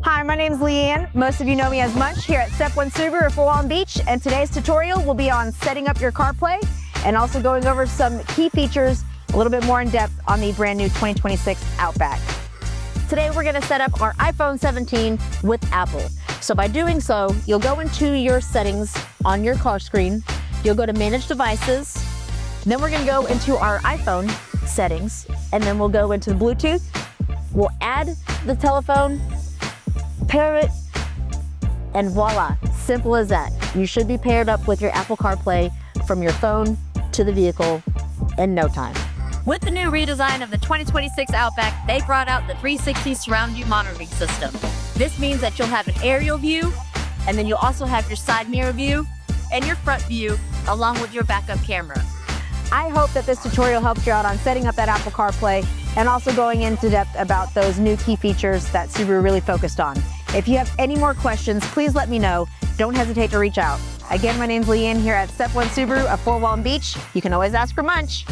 Hi, my name is Leanne. Most of you know me as Munch here at Step One Subaru of Long Beach, and today's tutorial will be on setting up your CarPlay and also going over some key features a little bit more in depth on the brand new 2026 Outback. Today we're going to set up our iPhone 17 with Apple. So by doing so, you'll go into your settings on your car screen, you'll go to Manage Devices, then we're going to go into our iPhone settings, and then we'll go into the Bluetooth. We'll add the telephone, pair it, and voila, simple as that. You should be paired up with your Apple CarPlay from your phone to the vehicle in no time. With the new redesign of the 2026 Outback, they brought out the 360 surround view monitoring system. This means that you'll have an aerial view, and then you'll also have your side mirror view and your front view along with your backup camera. I hope that this tutorial helped you out on setting up that Apple CarPlay and also going into depth about those new key features that Subaru really focused on. If you have any more questions, please let me know. Don't hesitate to reach out. Again, my name's Leanne here at Step One Subaru of Long Beach. You can always ask for Munch.